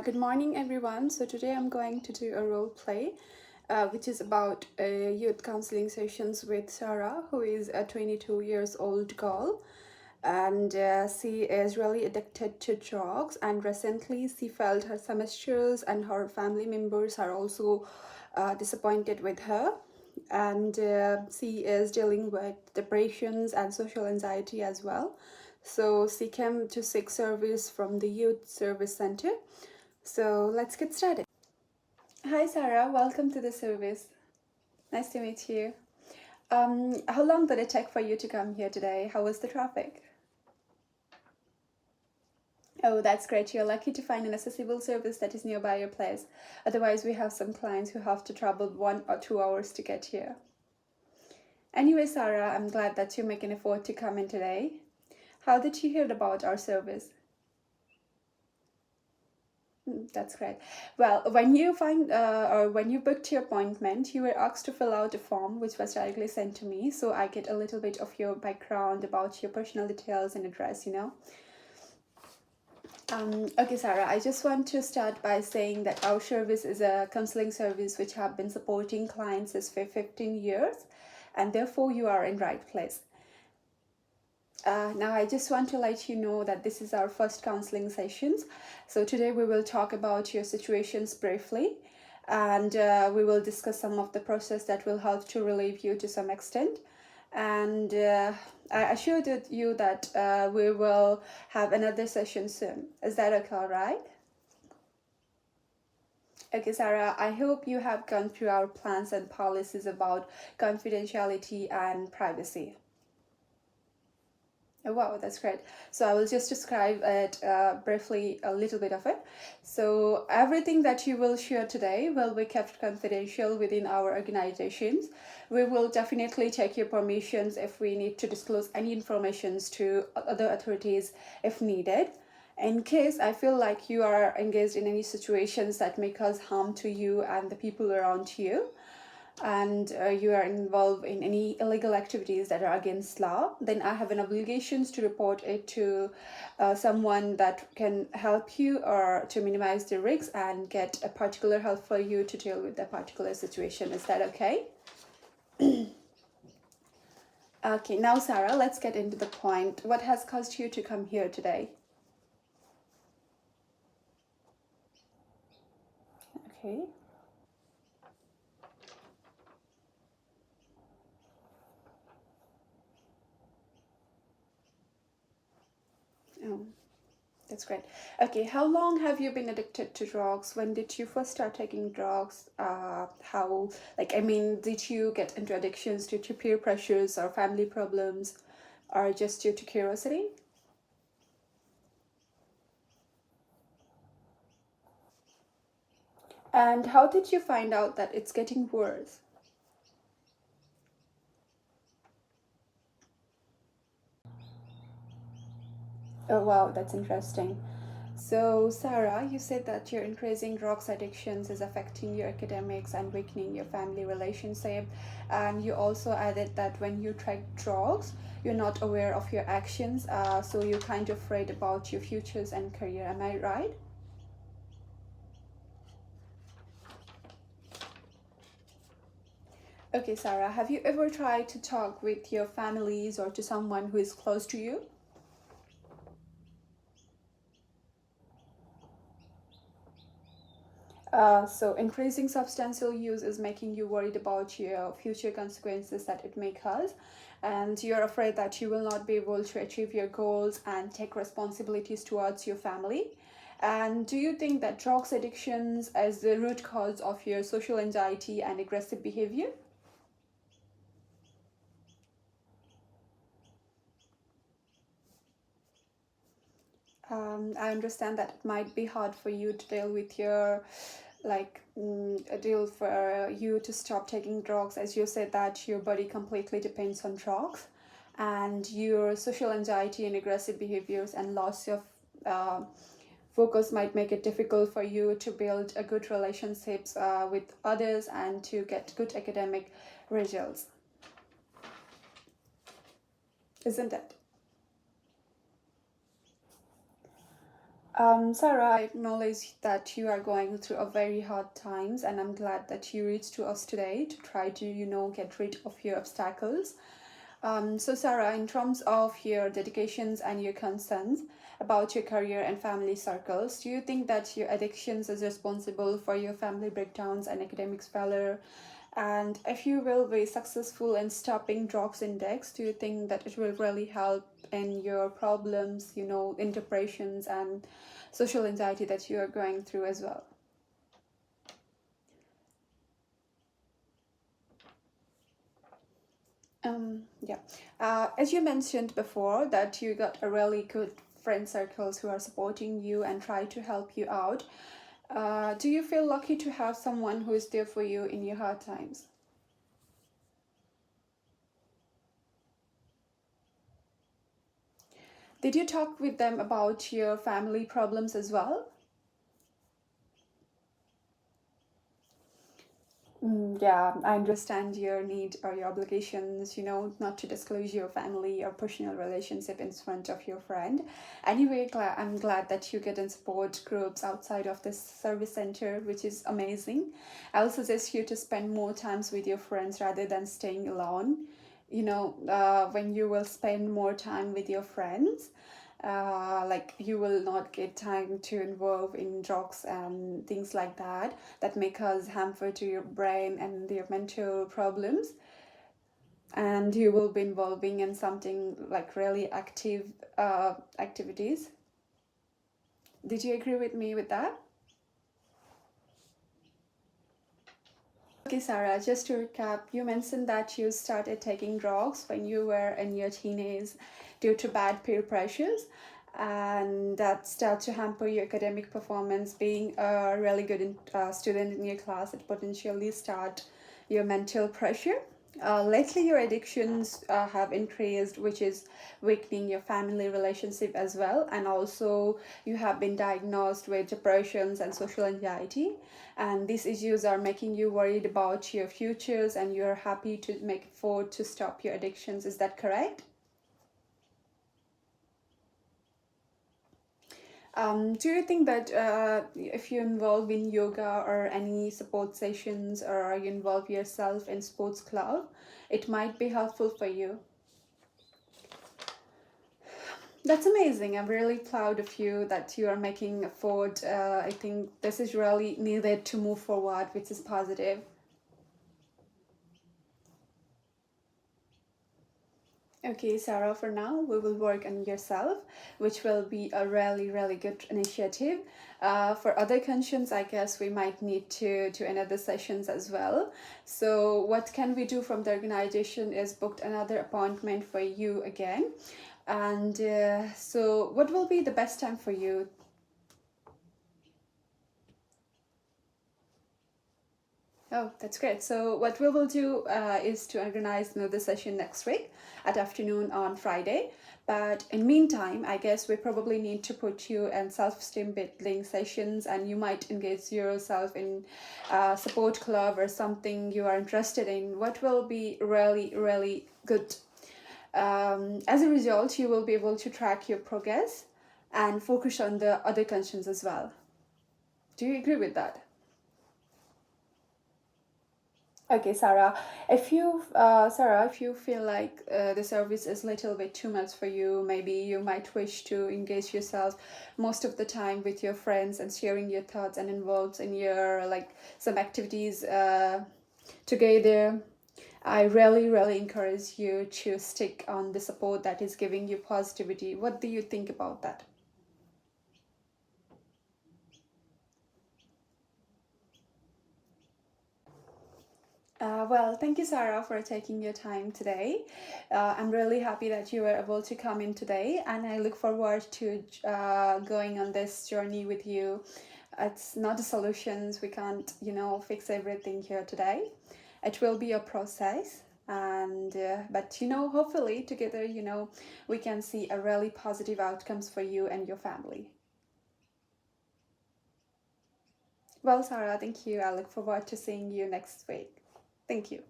Good morning, everyone. So today I'm going to do a role play, which is about youth counseling sessions with Sarah, who is a 22 years old girl, and she is really addicted to drugs. And recently, she felt her semesters and her family members are also disappointed with her, and she is dealing with depressions and social anxiety as well. So she came to seek service from the youth service center. So let's get started. Hi, Sarah. Welcome to the service. Nice to meet you. How long did it take for you to come here today? How was the traffic? Oh, that's great. You're lucky to find an accessible service that is nearby your place. Otherwise, we have some clients who have to travel 1 or 2 hours to get here. Anyway, Sarah, I'm glad that you make an effort to come in today. How did you hear about our service? That's great. Well, when you when you booked your appointment, you were asked to fill out a form which was directly sent to me, so I get a little bit of your background about your personal details and address. Okay, Sarah, I just want to start by saying that our service is a counseling service which have been supporting clients for 15 years, and therefore you are in right place. Now, I just want to let you know that this is our first counseling sessions. So today we will talk about your situations briefly, and we will discuss some of the process that will help to relieve you to some extent. And I assured you that we will have another session soon. Is that okay, all right? Okay, Sarah, I hope you have gone through our plans and policies about confidentiality and privacy. Oh, wow, that's great. So I will just describe it briefly, a little bit of it. So everything that you will share today will be kept confidential within our organizations. We will definitely take your permissions if we need to disclose any informations to other authorities if needed. In case I feel like you are engaged in any situations that may cause harm to you and the people around you, and you are involved in any illegal activities that are against law, then I have an obligation to report it to someone that can help you or to minimize the risks and get a particular help for you to deal with that particular situation. Is that okay? Okay, now Sarah, let's get into the point. What has caused you to come here today? Okay. Oh, that's great. Okay, how long have you been addicted to drugs? When did you first start taking drugs? Did you get into addictions due to peer pressures or family problems or just due to curiosity? And how did you find out that it's getting worse? Oh, wow, that's interesting. So, Sarah, you said that your increasing drugs addictions is affecting your academics and weakening your family relationship. And you also added that when you try drugs, you're not aware of your actions, so you're kind of afraid about your futures and career. Am I right? Okay, Sarah, have you ever tried to talk with your families or to someone who is close to you? So increasing substantial use is making you worried about your future consequences that it may cause, and you're afraid that you will not be able to achieve your goals and take responsibilities towards your family. And do you think that drugs addictions is the root cause of your social anxiety and aggressive behavior? I understand that it might be hard for you to deal with your a deal for you to stop taking drugs, as you said that your body completely depends on drugs, and your social anxiety and aggressive behaviors and loss of uh, focus might make it difficult for you to build a good relationships with others and to get good academic results, isn't it? Sarah, I acknowledge that you are going through a very hard times, and I'm glad that you reached to us today to try to, get rid of your obstacles. So, Sarah, in terms of your dedications and your concerns about your career and family circles, do you think that your addictions is responsible for your family breakdowns and academics failure? And if you will be successful in stopping drugs index, do you think that it will really help in your problems, in depressions and social anxiety that you are going through as well? Yeah. As you mentioned before, that you got a really good friend circles who are supporting you and try to help you out. Do you feel lucky to have someone who is there for you in your hard times? Did you talk with them about your family problems as well? Yeah, I understand your need or your obligations, not to disclose your family or personal relationship in front of your friend. Anyway, I'm glad that you get in support groups outside of this service center, which is amazing. I'll suggest you to spend more times with your friends rather than staying alone. When you will spend more time with your friends, like you will not get time to involve in drugs and things like that that may cause harmful to your brain and your mental problems, and you will be involving in something like really active activities. Did you agree with me with that? Okay, Sarah, just to recap, you mentioned that you started taking drugs when you were in your teenage due to bad peer pressures, and that started to hamper your academic performance. Being a really good student in your class, it potentially start your mental pressure. Lately, your addictions have increased, which is weakening your family relationship as well, and also you have been diagnosed with depressions and social anxiety, and these issues are making you worried about your futures, and you're happy to make effort to stop your addictions. Is that correct? Do you think that if you involve in yoga or any support sessions, or you involve yourself in sports club, it might be helpful for you? That's amazing. I'm really proud of you that you are making effort. I think this is really needed to move forward, which is positive. Okay, Sarah, for now, we will work on yourself, which will be a really, really good initiative. For other conditions, I guess we might need to do another sessions as well. So what can we do from the organization is booked another appointment for you again. And so what will be the best time for you? Oh, that's great. So what we will do is to organize another session next week at afternoon on Friday. But in meantime, I guess we probably need to put you in self-esteem building sessions, and you might engage yourself in support club or something you are interested in. What will be really, really good. As a result, you will be able to track your progress and focus on the other concerns as well. Do you agree with that? Okay, Sarah, if you feel like the service is a little bit too much for you, maybe you might wish to engage yourself most of the time with your friends and sharing your thoughts and involved in your like some activities together. I really, really encourage you to stick on the support that is giving you positivity. What do you think about that? Well, thank you, Sarah, for taking your time today. I'm really happy that you were able to come in today, and I look forward to going on this journey with you. It's not a solutions. We can't, fix everything here today. It will be a process, and but hopefully together, we can see a really positive outcomes for you and your family. Well, Sarah, thank you. I look forward to seeing you next week. Thank you.